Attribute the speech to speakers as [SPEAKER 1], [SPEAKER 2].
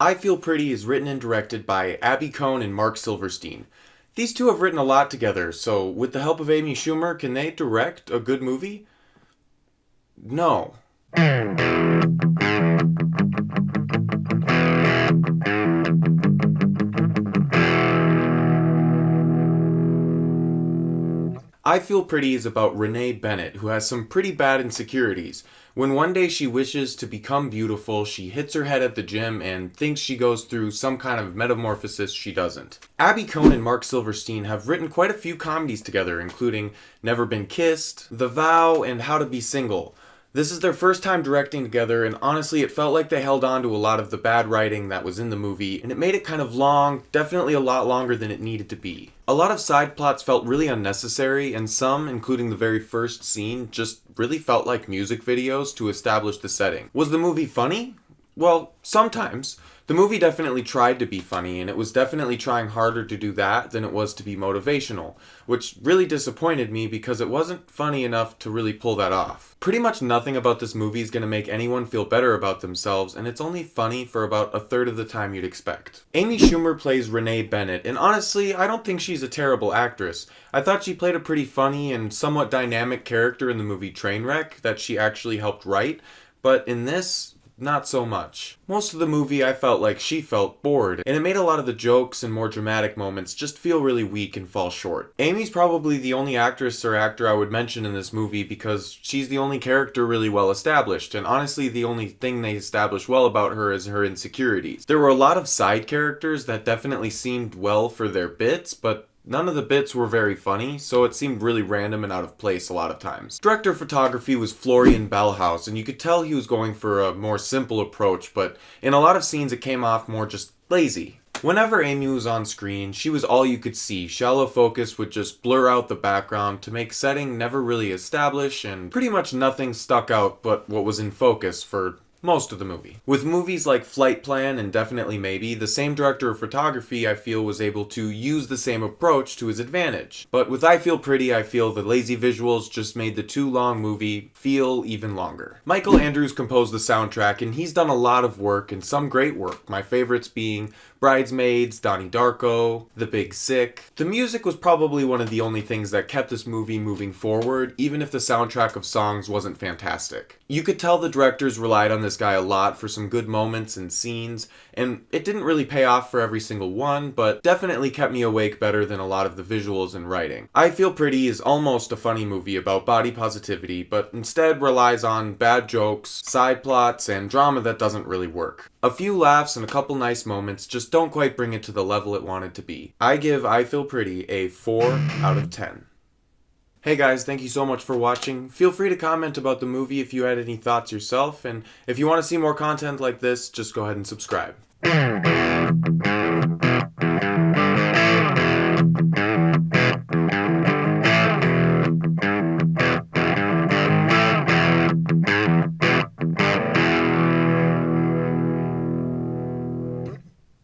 [SPEAKER 1] I Feel Pretty is written and directed by Abby Cohn and Mark Silverstein. These two have written a lot together, so with the help of Amy Schumer, can they direct a good movie? No. I Feel Pretty is about Renee Bennett, who has some pretty bad insecurities. When one day she wishes to become beautiful, she hits her head at the gym and thinks she goes through some kind of metamorphosis she doesn't. Abby Cohn and Mark Silverstein have written quite a few comedies together, including Never Been Kissed, The Vow, and How to Be Single. This is their first time directing together, and honestly, it felt like they held on to a lot of the bad writing that was in the movie, and it made it kind of long, definitely a lot longer than it needed to be. A lot of side plots felt really unnecessary, and some, including the very first scene, just really felt like music videos to establish the setting. Was the movie funny? Well, sometimes. The movie definitely tried to be funny, and it was definitely trying harder to do that than it was to be motivational, which really disappointed me because it wasn't funny enough to really pull that off. Pretty much nothing about this movie is going to make anyone feel better about themselves, and it's only funny for about a third of the time you'd expect. Amy Schumer plays Renee Bennett, and honestly, I don't think she's a terrible actress. I thought she played a pretty funny and somewhat dynamic character in the movie Trainwreck that she actually helped write, but in this, not so much. Most of the movie I felt like she felt bored, and it made a lot of the jokes and more dramatic moments just feel really weak and fall short. Amy's probably the only actress or actor I would mention in this movie because she's the only character really well established, and honestly the only thing they established well about her is her insecurities. There were a lot of side characters that definitely seemed well for their bits, but none of the bits were very funny, so it seemed really random and out of place a lot of times. Director of photography was Florian Ballhaus, and you could tell he was going for a more simple approach, but in a lot of scenes it came off more just lazy. Whenever Amy was on screen, she was all you could see. Shallow focus would just blur out the background to make setting never really establish, and pretty much nothing stuck out but what was in focus for most of the movie. With movies like Flight Plan and Definitely Maybe, the same director of photography I feel was able to use the same approach to his advantage. But with I Feel Pretty, I feel the lazy visuals just made the too long movie feel even longer. Michael Andrews composed the soundtrack, and he's done a lot of work, and some great work, my favorites being Bridesmaids, Donnie Darko, The Big Sick. The music was probably one of the only things that kept this movie moving forward, even if the soundtrack of songs wasn't fantastic. You could tell the directors relied on this guy a lot for some good moments and scenes, and it didn't really pay off for every single one, but definitely kept me awake better than a lot of the visuals and writing. I Feel Pretty is almost a funny movie about body positivity, but instead relies on bad jokes, side plots, and drama that doesn't really work. A few laughs and a couple nice moments just don't quite bring it to the level it wanted to be. I give I Feel Pretty a 4 out of 10. Hey guys, thank you so much for watching. Feel free to comment about the movie if you had any thoughts yourself, and if you want to see more content like this, just go ahead and subscribe.